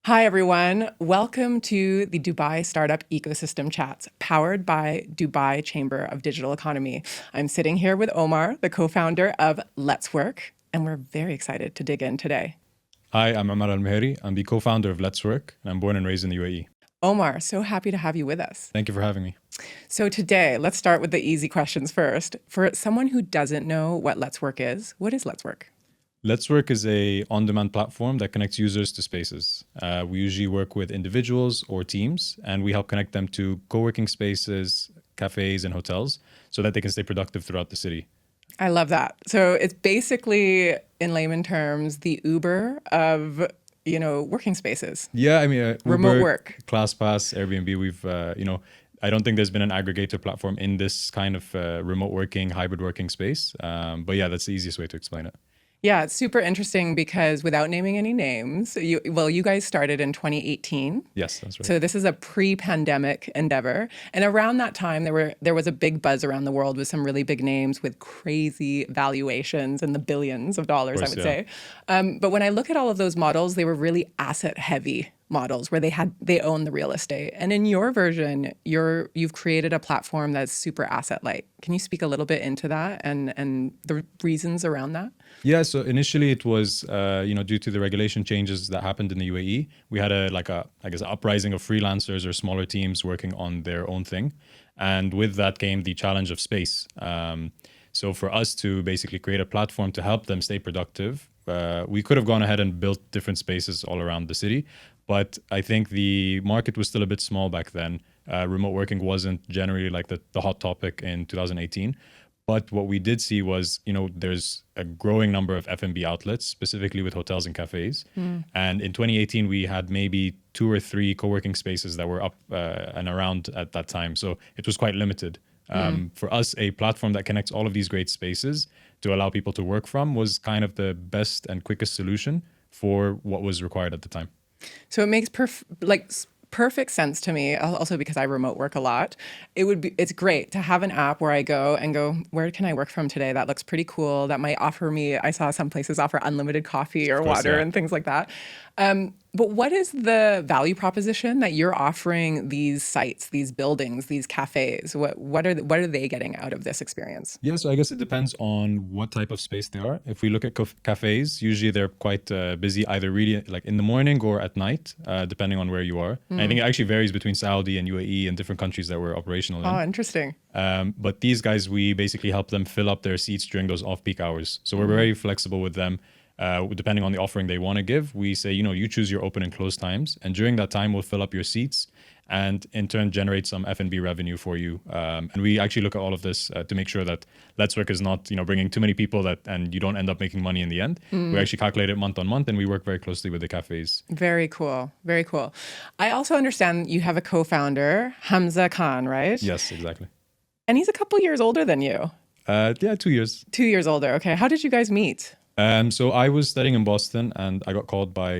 Hi, everyone. Welcome to the Dubai Startup Ecosystem Chats, powered by Dubai Chamber of Digital Economy. I'm sitting here with Omar, the co-founder of Letswork, and we're very excited to dig in today. Hi, I'm Omar Al Mheiri. I'm the co-founder of Letswork, and I'm born and raised in the UAE. Omar, so happy to have you with us. Thank you for having me. So today, let's start with the easy questions first. For someone who doesn't know what Letswork is, what is Letswork? Letswork is a on-demand platform that connects users to spaces. We usually work with individuals or teams, and we help connect them to co-working spaces, cafes, and hotels so that they can stay productive throughout the city. I love that. So it's basically, in layman terms, the Uber of, working spaces, Yeah, I mean, remote Uber, work. ClassPass, Airbnb, I don't think there's been an aggregator platform in this kind of remote working, hybrid working space. But yeah, that's the easiest way to explain it. Yeah, it's super interesting because without naming any names, you guys started in 2018. Yes, that's right. So this is a pre-pandemic endeavor. And around that time, there was a big buzz around the world with some really big names with crazy valuations in the billions of dollars, I Of course, would yeah. say. But when I look at all of those models, they were really asset heavy models where they own the real estate. And in your version, you've created a platform that's super asset light. Can you speak a little bit into that and the reasons around that? Yeah, so initially it was, due to the regulation changes that happened in the UAE, we had I guess, uprising of freelancers or smaller teams working on their own thing, and with that came the challenge of space. So for us to basically create a platform to help them stay productive, we could have gone ahead and built different spaces all around the city, but I think the market was still a bit small back then. Remote working wasn't generally like the hot topic in 2018. But what we did see was, there's a growing number of F&B outlets, specifically with hotels and cafes. And in 2018, we had maybe 2 or 3 co-working spaces that were up and around at that time. So it was quite limited. For us, a platform that connects all of these great spaces to allow people to work from was kind of the best and quickest solution for what was required at the time. So it makes perfect sense to me. Also because I remote work a lot, it's great to have an app where I go and go, where can I work from today? That looks pretty cool. That might offer me. I saw some places offer unlimited coffee or Of course, water yeah. and things like that. But what is the value proposition that you're offering these sites, these buildings, these cafes? What are they getting out of this experience? Yeah, so I guess it depends on what type of space they are. If we look at cafes, usually they're quite busy either really like in the morning or at night, depending on where you are. And I think it actually varies between Saudi and UAE and different countries that we're operational Oh, in. interesting. But these guys, we basically help them fill up their seats during those off-peak hours. So we're very flexible with them. Depending on the offering they want to give, we say, you choose your open and close times. And during that time, we'll fill up your seats and in turn generate some F&B revenue for you. And we actually look at all of this to make sure that Letswork is not, bringing too many people and you don't end up making money in the end. We actually calculate it month on month and we work very closely with the cafes. Very cool. Very cool. I also understand you have a co-founder, Hamza Khan, right? Yes, exactly. And he's a couple years older than you. Yeah, 2 years. 2 years older. Okay. How did you guys meet? So I was studying in Boston, and I got called by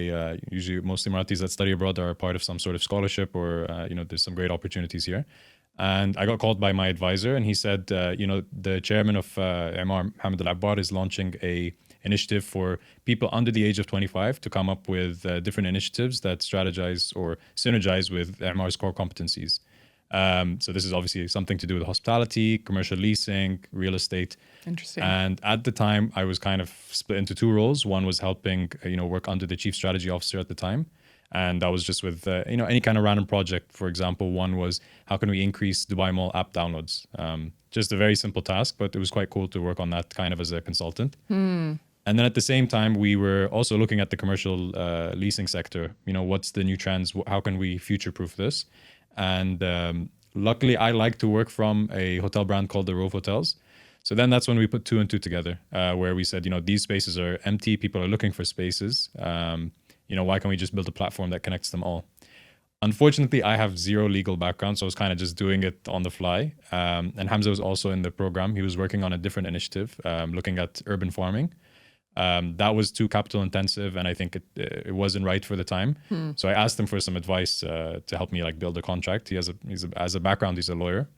usually mostly Marathis that study abroad are part of some sort of scholarship, or there's some great opportunities here. And I got called by my advisor, and he said, the chairman of Omar Al is launching a initiative for people under the age of 25 to come up with different initiatives that strategize or synergize with Omar's core competencies. So this is obviously something to do with hospitality, commercial leasing, real estate. Interesting. And at the time, I was kind of split into 2 roles. One was helping, work under the chief strategy officer at the time. And that was just with, any kind of random project. For example, one was how can we increase Dubai Mall app downloads? Just a very simple task, but it was quite cool to work on that kind of as a consultant. And then at the same time, we were also looking at the commercial leasing sector. What's the new trends? How can we future-proof this? And luckily, I like to work from a hotel brand called the Rove Hotels. So then that's when we put 2 and 2 together, where we said, these spaces are empty. People are looking for spaces. Why can't we just build a platform that connects them all? Unfortunately, I have zero legal background, so I was kind of just doing it on the fly. And Hamza was also in the program. He was working on a different initiative, looking at urban farming. That was too capital intensive, and I think it wasn't right for the time. So I asked him for some advice to help me build a contract. As a background, he's a lawyer.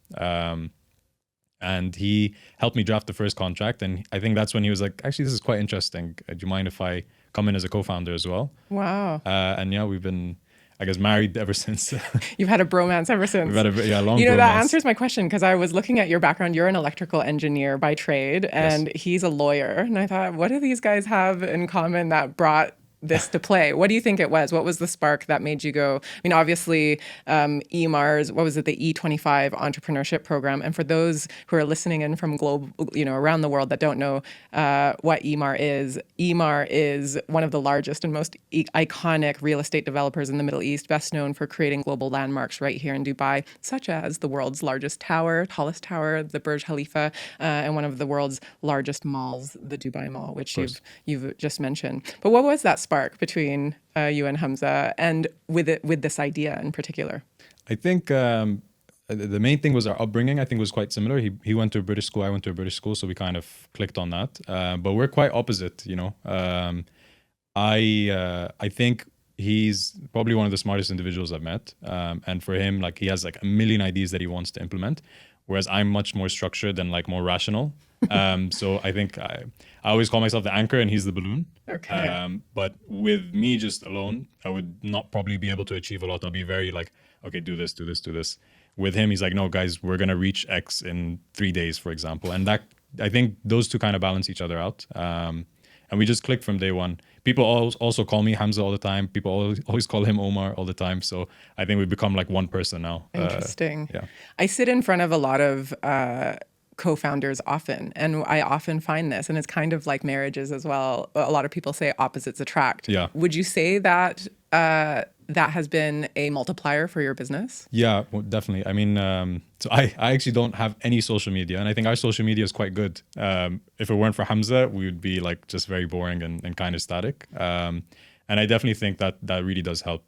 And he helped me draft the first contract. And I think that's when he was like, actually, this is quite interesting. Do you mind if I come in as a co-founder as well? Wow. And yeah, we've been, I guess, married ever since. You've had a bromance ever since. We've had a long You know, that bromance. answers my question, because I was looking at your background. You're an electrical engineer by trade, and he's a lawyer. And I thought, what do these guys have in common that brought this to play? What do you think it was? What was the spark that made you go? I mean, obviously, EMAR's, what was it, the E25 entrepreneurship program. And for those who are listening in from around the world that don't know what EMAR is one of the largest and most iconic real estate developers in the Middle East, best known for creating global landmarks right here in Dubai, such as the world's largest tower, tallest tower, the Burj Khalifa, and one of the world's largest malls, the Dubai Mall, which you've just mentioned. But what was that spark between you and Hamza, and with this idea in particular? I think the main thing was our upbringing. I think was quite similar. He went to a British school, I went to a British school, so we kind of clicked on that. But we're quite opposite, you know. I think he's probably one of the smartest individuals I've met, and for him, like, he has like a million ideas that he wants to implement, whereas I'm much more structured and like more rational. So I think I always call myself the anchor and he's the balloon. Okay. But with me just alone, I would not probably be able to achieve a lot. I'll be very like, okay, do this, do this, do this. With him, he's like, no, guys, we're gonna reach X in 3 days, for example. And that, I think those two kind of balance each other out. And we just clicked from day one. People also call me Hamza all the time. People always call him Omar all the time. So I think we've become like one person now. Interesting. Yeah. I sit in front of a lot of co-founders often, and I often find this, and it's kind of like marriages as well. A lot of people say opposites attract. Yeah. Would you say that that has been a multiplier for your business? Yeah, well, definitely. I mean, so I actually don't have any social media, and I think our social media is quite good. If it weren't for Hamza, we would be like just very boring and kind of static. And I definitely think that really does help.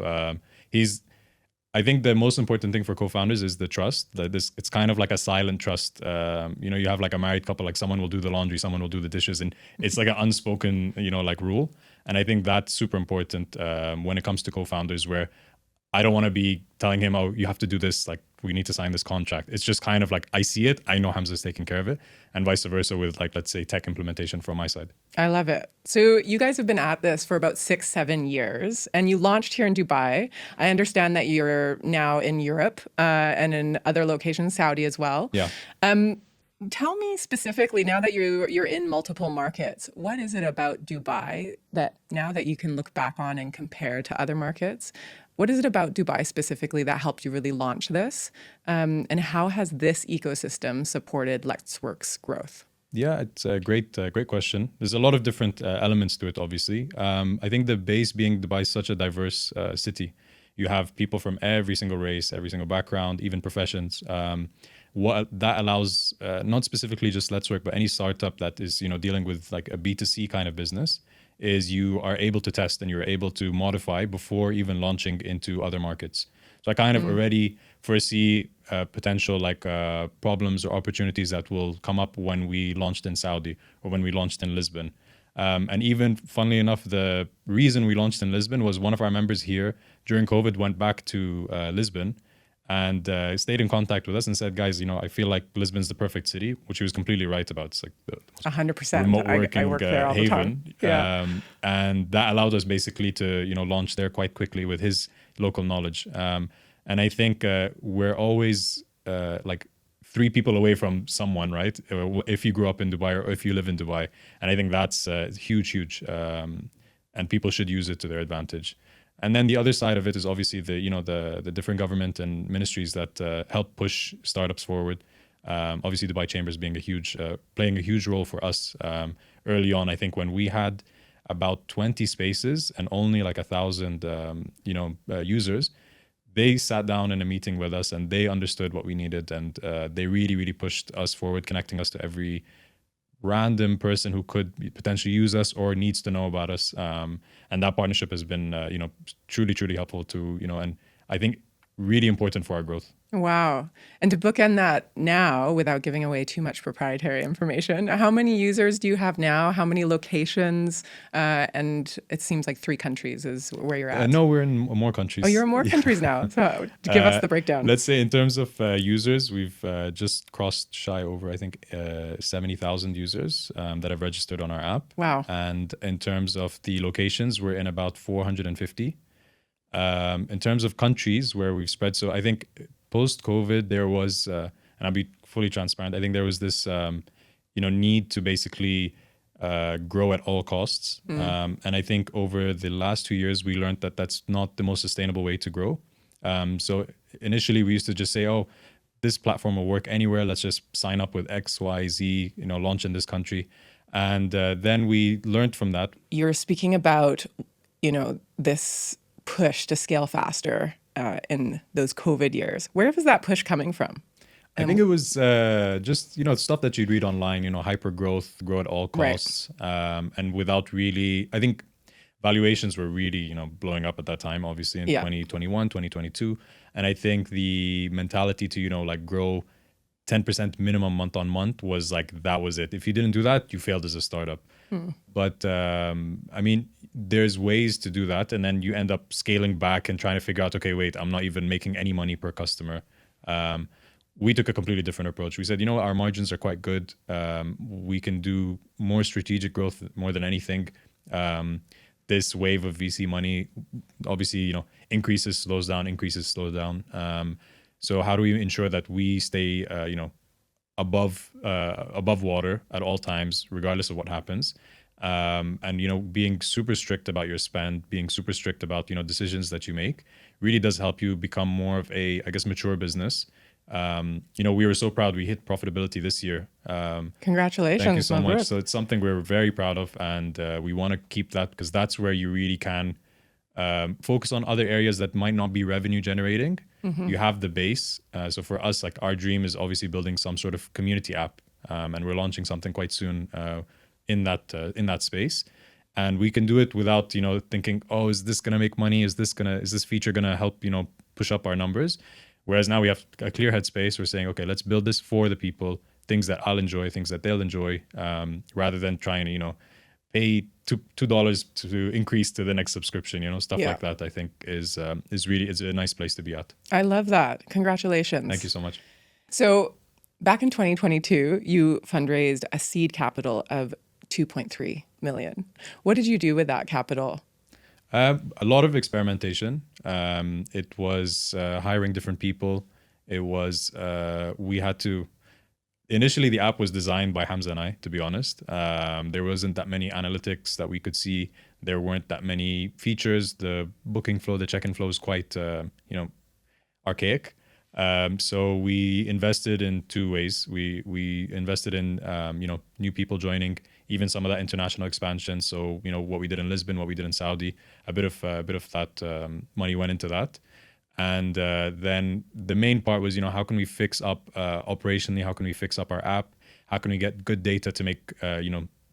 I think the most important thing for co-founders is the trust. That it's kind of like a silent trust. You know, you have like a married couple, like someone will do the laundry, someone will do the dishes, and it's like an unspoken, you know, like rule. And I think that's super important when it comes to co-founders, where I don't want to be telling him, oh, you have to do this, like we need to sign this contract. It's just kind of like, I see it, I know Hamza's taking care of it, and vice versa with, like, let's say, tech implementation from my side. I love it. So you guys have been at this for about 6-7 years, and you launched here in Dubai. I understand that you're now in Europe and in other locations, Saudi as well. Yeah. Tell me specifically, now that you're in multiple markets, what is it about Dubai that now that you can look back on and compare to other markets? What is it about Dubai specifically that helped you really launch this? And how has this ecosystem supported Letswork's growth? Yeah, it's a great question. There's a lot of different elements to it, obviously. I think the base being Dubai is such a diverse city. You have people from every single race, every single background, even professions. What that allows, not specifically just Letswork, but any startup that is, you know, dealing with like a B2C kind of business, is you are able to test and you're able to modify before even launching into other markets. So I kind of already foresee potential like problems or opportunities that will come up when we launched in Saudi or when we launched in Lisbon. And even funnily enough, the reason we launched in Lisbon was one of our members here during COVID went back to Lisbon and stayed in contact with us and said, guys, you know, I feel like Lisbon's the perfect city, which he was completely right about. It's like the 100%. remote working I work there all the haven. time. Yeah. And that allowed us basically to, you know, launch there quite quickly with his local knowledge. And I think we're always like 3 people away from someone, right? If you grew up in Dubai or if you live in Dubai. And I think that's huge. And people should use it to their advantage. And then the other side of it is obviously the different government and ministries that help push startups forward. Obviously, Dubai Chambers being playing a huge role for us early on. I think when we had about 20 spaces and only like 1,000 users, they sat down in a meeting with us and they understood what we needed, and they really pushed us forward, connecting us to every random person who could potentially use us or needs to know about us. And that partnership has been truly helpful to, and I think really important for our growth. Wow. And to bookend that now, without giving away too much proprietary information, how many users do you have now? How many locations? And it seems like 3 countries is where you're at. No, we're in more Oh, you're countries. in more Yeah. countries now. So give us the breakdown. Let's say in terms of users, we've just crossed shy over, I think, 70,000 users that have registered on our app. Wow. And in terms of the locations, we're in about 450. In terms of countries where we've spread, so I think post-COVID, there was, and I'll be fully transparent, I think there was this, need to basically grow at all costs. And I think over the last 2 years, we learned that that's not the most sustainable way to grow. So initially, we used to just say, oh, this platform will work anywhere. Let's just sign up with X, Y, Z, launch in this country. And then we learned from that. You're speaking about, this push to scale faster in those COVID years. Where was that push coming from? I think it was just stuff that you'd read online, hyper growth, grow at all costs, and without really, I think valuations were really blowing up at that time, obviously in 2021, 2022, and I think the mentality to like grow 10% minimum month on month was like that was it. If you didn't do that, you failed as a startup. But I mean, there's ways to do that, and then you end up scaling back and trying to figure out, okay, wait, I'm not even making any money per customer. We took a completely different approach. We said, our margins are quite good. We can do more strategic growth more than anything. This wave of VC money, obviously, increases, slows down, increases, slows down. So how do we ensure that we stay, above water at all times, regardless of what happens? And being super strict about your spend, being super strict about decisions that you make, really does help you become more of a, I guess, mature business. We were so proud we hit profitability this year. Congratulations. Thank you so much. So it's something we're very proud of, and we want to keep that because that's where you really can focus on other areas that might not be revenue generating. You have the base. So for us, like our dream is obviously building some sort of community app, and we're launching something quite soon in that space. And we can do it without thinking, oh, is this gonna make money? Is this feature gonna help push up our numbers? Whereas now we have a clear headspace. We're saying, okay, let's build this for the people, things that I'll enjoy, things that they'll enjoy, rather than trying to, pay $2 to increase to the next subscription, stuff like that, I think is a nice place to be at. I love that. Congratulations. Thank you so much. So back in 2022, you fundraised a seed capital of 2.3 million. What did you do with that capital? A lot of experimentation. It was hiring different people. It was, we had to, initially the app was designed by Hamza and I, to be honest. There wasn't that many analytics that we could see. There weren't that many features. The booking flow, the check-in flow is quite, archaic. So we invested in 2 ways. We invested in, new people joining, even some of that international expansion. So, what we did in Lisbon, what we did in Saudi, a bit of that money went into that. And then the main part was, how can we fix up operationally? How can we fix up our app? How can we get good data to make,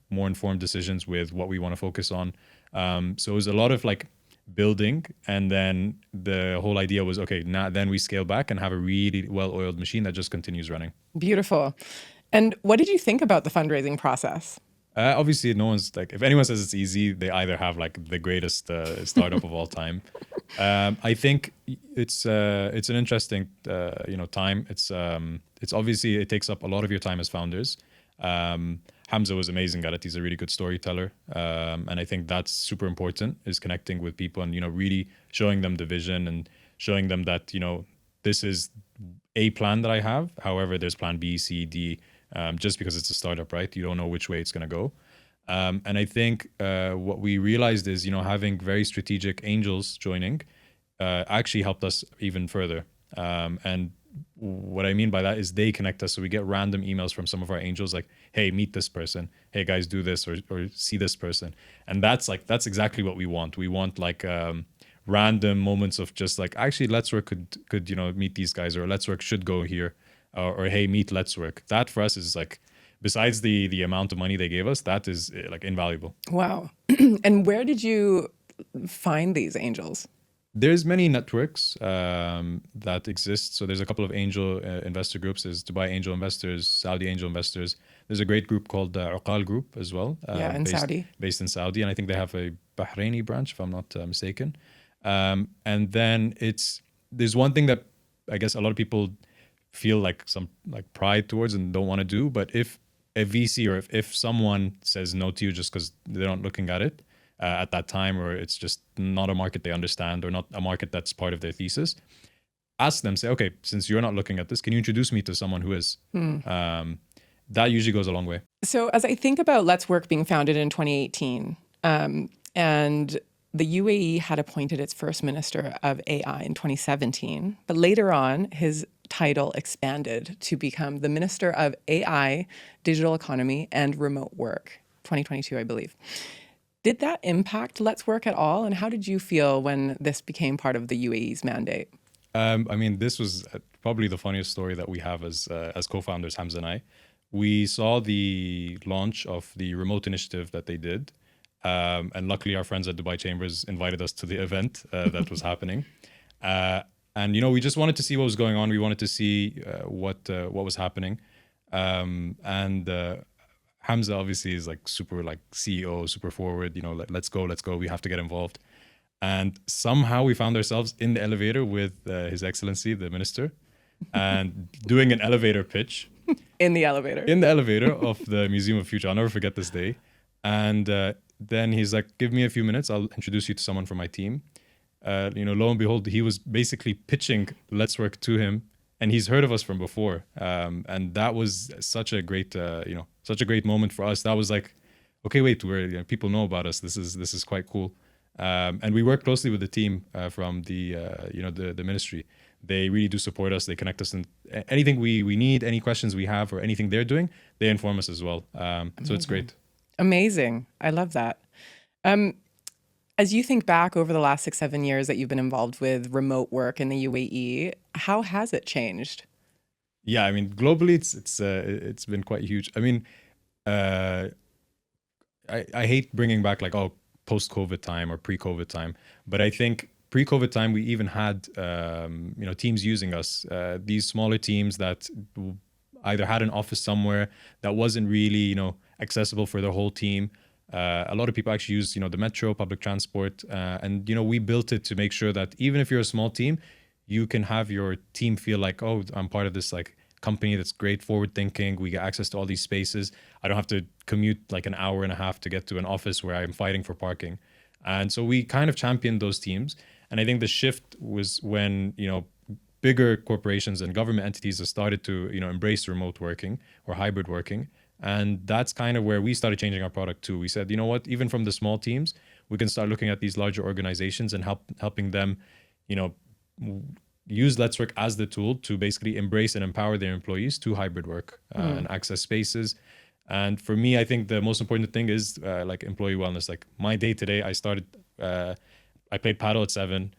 more informed decisions with what we want to focus on? So it was a lot of like building. And then the whole idea was, okay, now then we scale back and have a really well-oiled machine that just continues running. Beautiful. And what did you think about the fundraising process? Obviously, no one's like, if anyone says it's easy, they either have like the greatest startup of all time. I think it's an interesting time. It's obviously it takes up a lot of your time as founders. Hamza was amazing at it. He's a really good storyteller, and I think that's super important, is connecting with people and really showing them the vision and showing them that this is a plan that I have. However, there's plan B, C, D. Just because it's a startup, right? You don't know which way it's going to go. And I think what we realized is, having very strategic angels joining actually helped us even further. And what I mean by that is they connect us. So we get random emails from some of our angels like, hey, meet this person. Hey, guys, do this or see this person. And that's exactly what we want. We want like random moments of just like, actually, Letswork could meet these guys, or Letswork should go here. Or hey, meet Letswork. That for us is like, besides the amount of money they gave us, that is like invaluable. Wow. And where did you find these angels? There's many networks that exist. So there's a couple of angel investor groups. There's Dubai Angel Investors, Saudi Angel Investors. There's a great group called Uqal Group as well, Yeah, in Saudi. based in Saudi, and I think they have a Bahraini branch, if I'm not mistaken. And then there's one thing that I guess a lot of people feel like some like pride towards and don't want to do. But if a VC or if someone says no to you just because they're not looking at it at that time, or it's just not a market they understand or not a market that's part of their thesis, ask them, say, okay, since you're not looking at this, can you introduce me to someone who is? That usually goes a long way. So as I think about Letswork being founded in 2018, and the UAE had appointed its first minister of AI in 2017, but later on, his title expanded to become the Minister of AI, Digital Economy, and Remote Work, 2022, I believe. Did that impact Let's Work at all? And how did you feel when this became part of the UAE's mandate? I mean, this was probably the funniest story that we have as co-founders, Hamza and I. We saw the launch of the remote initiative that they did. And luckily, our friends at Dubai Chambers invited us to the event that was happening. And, you know, we just wanted to see what was going on. We wanted to see what was happening. And Hamza obviously is like super like CEO, super forward, you know, let's go. We have to get involved. And somehow we found ourselves in the elevator with His Excellency, the minister, and doing an elevator pitch. In the elevator. In the elevator of the Museum of Future. I'll never forget this day. And then he's like, give me a few minutes. I'll introduce you to someone from my team. You know, lo and behold, he was basically pitching Let's Work to him. And he's heard of us from before. And that was such a great, such a great moment for us. That was like, okay, wait, people know about us. This is quite cool. And we work closely with the team from the ministry. They really do support us. They connect us in anything we need, any questions we have, or anything they're doing. They inform us as well. So it's great. Amazing. I love that. As you think back over the last 6-7 years that you've been involved with remote work in the UAE, how has it changed? Yeah, I mean, globally, it's been quite huge. I mean, I hate bringing back like post-COVID time or pre-COVID time, but I think pre-COVID time we even had teams using us. These smaller teams that either had an office somewhere that wasn't really accessible for their whole team. A lot of people actually use the metro, public transport, and we built it to make sure that even if you're a small team, you can have your team feel like, oh, I'm part of this like company that's great, forward thinking. We get access to all these spaces. I don't have to commute like an hour and a half to get to an office where I'm fighting for parking. And so we kind of championed those teams. And I think the shift was when bigger corporations and government entities have started to embrace remote working or hybrid working. And that's kind of where we started changing our product too. We said, you know what, even from the small teams, we can start looking at these larger organizations and helping them, use Letswork as the tool to basically embrace and empower their employees to hybrid work and access spaces. And for me, I think the most important thing is like employee wellness. Like my day today, I played paddle at 7.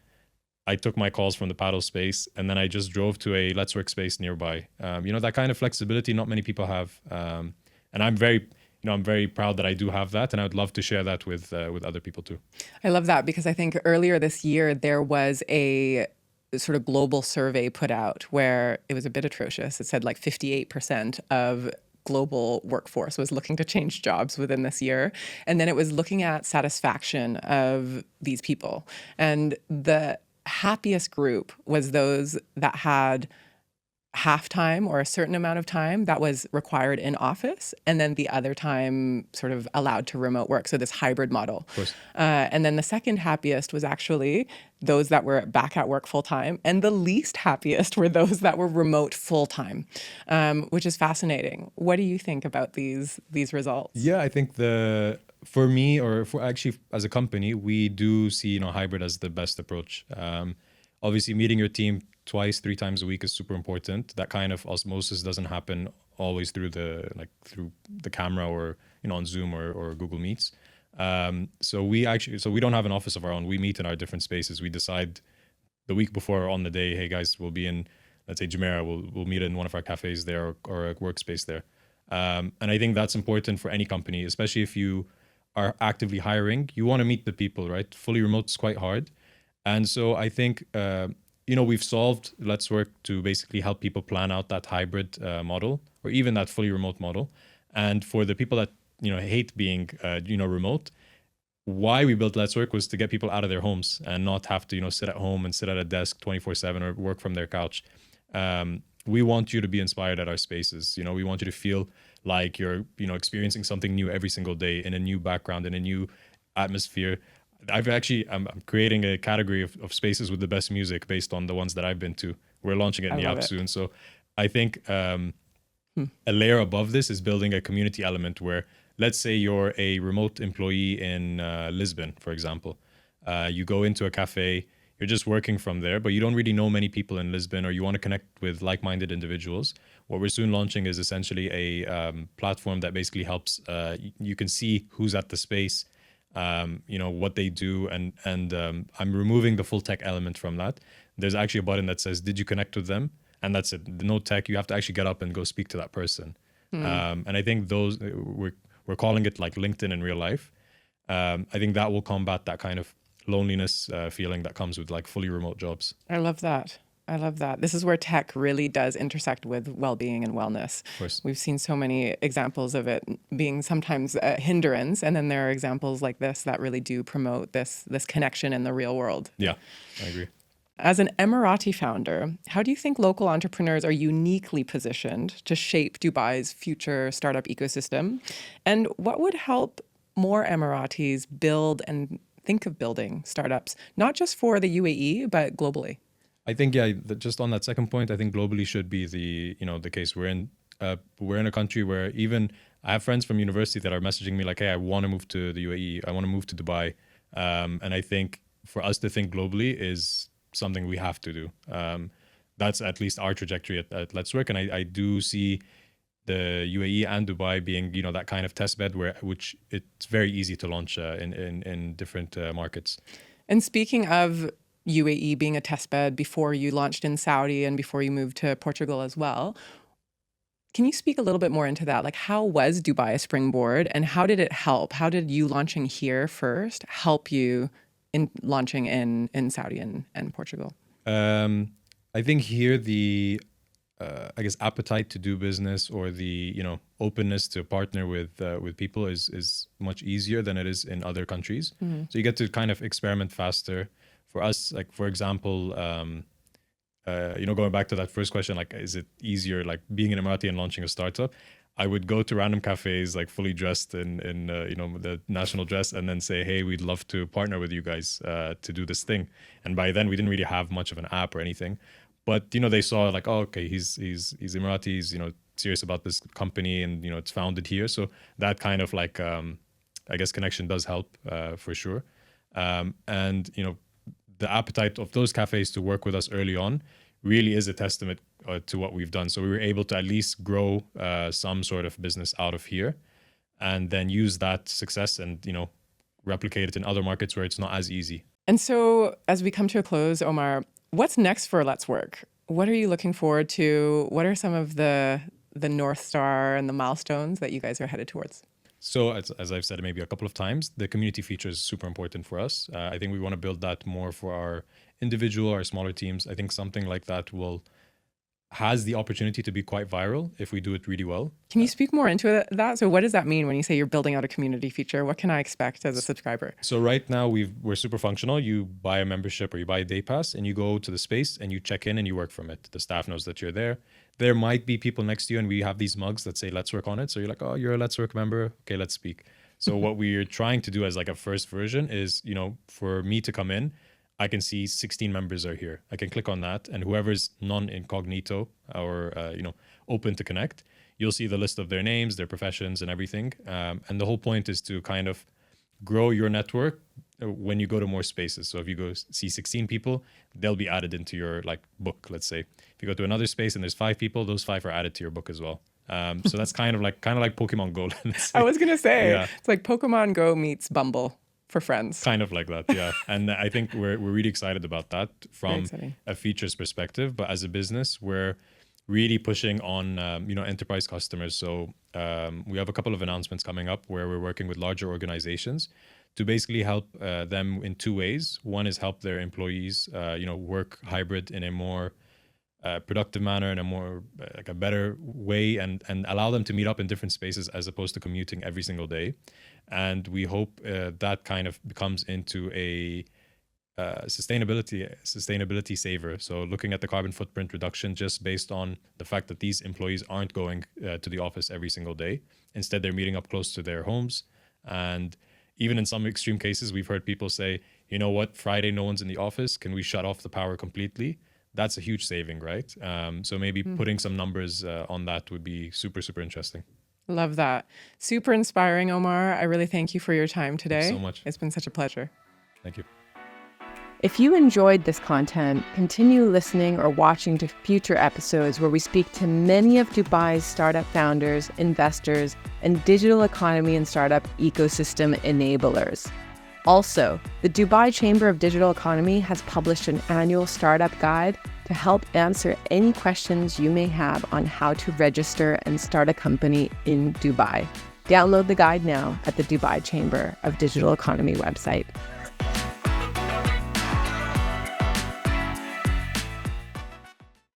I took my calls from the paddle space, and then I just drove to a Letswork space nearby. That kind of flexibility, not many people have. And I'm very proud that I do have that, and I would love to share that with other people too. I love that because I think earlier this year there was a sort of global survey put out where it was a bit atrocious. It said like 58% of global workforce was looking to change jobs within this year. And then it was looking at satisfaction of these people. And the happiest group was those that had half time or a certain amount of time that was required in office, and then the other time sort of allowed to remote work. So this hybrid model. Of course. And then the second happiest was actually those that were back at work full time, and the least happiest were those that were remote full time, which is fascinating. What do you think about these results? Yeah, I think for me, or for actually as a company, we do see hybrid as the best approach. Obviously, meeting your team 2-3 times a week is super important. That kind of osmosis doesn't happen always through the camera or on Zoom or Google Meets. So we don't have an office of our own. We meet in our different spaces. We decide the week before on the day, hey guys, we'll be in, let's say Jumeirah. We'll meet in one of our cafes there or a workspace there. And I think that's important for any company, especially if you are actively hiring. You want to meet the people, right? Fully remote is quite hard. And so I think, we've solved Let's Work to basically help people plan out that hybrid model or even that fully remote model. And for the people that, hate being, remote, why we built Let's Work was to get people out of their homes and not have to, sit at home and sit at a desk 24/7 or work from their couch. We want you to be inspired at our spaces. We want you to feel like you're, experiencing something new every single day in a new background, in a new atmosphere. I'm creating a category of spaces with the best music based on the ones that I've been to. We're launching it in I the love app it. soon. So I think a layer above this is building a community element where, let's say you're a remote employee in Lisbon, for example. You go into a cafe, you're just working from there, but you don't really know many people in Lisbon, or you want to connect with like-minded individuals. What we're soon launching is essentially a platform that basically helps. You can see who's at the space, what they do, and I'm removing the full tech element from that. There's actually a button that says, "Did you connect with them?" And that's it. No tech. You have to actually get up and go speak to that person. And I think those we're calling it like LinkedIn in real life. I think that will combat that kind of loneliness feeling that comes with like fully remote jobs. I love that. I love that. This is where tech really does intersect with well-being and wellness. Of course. We've seen so many examples of it being sometimes a hindrance, and then there are examples like this that really do promote this connection in the real world. Yeah, I agree. As an Emirati founder, how do you think local entrepreneurs are uniquely positioned to shape Dubai's future startup ecosystem? And what would help more Emiratis build and think of building startups, not just for the UAE, but globally? I think just on that second point, I think globally should be the case. We're in a country where even I have friends from university that are messaging me like, "Hey, I want to move to the UAE. I want to move to Dubai." And I think for us to think globally is something we have to do. That's at least our trajectory at Letswork, and I do see the UAE and Dubai being that kind of test bed which it's very easy to launch in different markets. And speaking of UAE being a test bed before you launched in Saudi and before you moved to Portugal as well, can you speak a little bit more into that? Like, how was Dubai a springboard, and how did it help? How did you launching here first help you in launching in Saudi and Portugal? I think here the I guess appetite to do business, or the openness to partner with people is much easier than it is in other countries. So you get to kind of experiment faster. For us, like for example, going back to that first question, like is it easier like being an Emirati and launching a startup? I would go to random cafes like fully dressed in the national dress, and then say, "Hey, we'd love to partner with you guys to do this thing." And by then we didn't really have much of an app or anything, but they saw like, "Oh, okay, he's Emirati, he's serious about this company, and it's founded here." So that kind of like I guess connection does help for sure. And the appetite of those cafes to work with us early on really is a testament to what we've done. So we were able to at least grow some sort of business out of here, and then use that success and replicate it in other markets where it's not as easy. And so as we come to a close, Omar, what's next for Letswork? What are you looking forward to? What are some of the North Star and the milestones that you guys are headed towards? So as I've said maybe a couple of times, the community feature is super important for us. I think we want to build that more for our individual, our smaller teams. I think something like that has the opportunity to be quite viral if we do it really well. Can you speak more into that? So what does that mean when you say you're building out a community feature? What can I expect as a subscriber? So right now we're super functional. You buy a membership or you buy a day pass, and you go to the space and you check in and you work from it. The staff knows that you're there. There might be people next to you, and we have these mugs that say "Let's Work" on it. So you're like, "Oh, you're a Let's Work member. Okay, let's speak." So what we're trying to do as like a first version is, for me to come in, I can see 16 members are here. I can click on that, and whoever's non-incognito or open to connect, you'll see the list of their names, their professions, and everything. And the whole point is to kind of grow your network when you go to more spaces. So if you go see 16 people, they'll be added into your like book, let's say. If you go to another space and there's 5 people, those 5 are added to your book as well. So that's kind of like Pokemon Go. I was going to say, yeah. It's like Pokemon Go meets Bumble for friends. Kind of like that, yeah. And I think we're really excited about that from a features perspective. But as a business, we're really pushing on enterprise customers. So we have a couple of announcements coming up where we're working with larger organizations to basically help them in two ways. One is help their employees, work hybrid in a more productive manner, in a more like a better way, and allow them to meet up in different spaces as opposed to commuting every single day. And we hope that kind of becomes into a sustainability saver. So looking at the carbon footprint reduction just based on the fact that these employees aren't going to the office every single day. Instead, they're meeting up close to their homes. And even in some extreme cases, we've heard people say, you know what, Friday, no one's in the office. Can we shut off the power completely? That's a huge saving, right? So maybe putting some numbers on that would be super, super interesting. Love that. Super inspiring, Omar. I really thank you for your time today. Thank you so much. It's been such a pleasure. Thank you. If you enjoyed this content, continue listening or watching to future episodes where we speak to many of Dubai's startup founders, investors, and digital economy and startup ecosystem enablers. Also, the Dubai Chamber of Digital Economy has published an annual startup guide to help answer any questions you may have on how to register and start a company in Dubai. Download the guide now at the Dubai Chamber of Digital Economy website.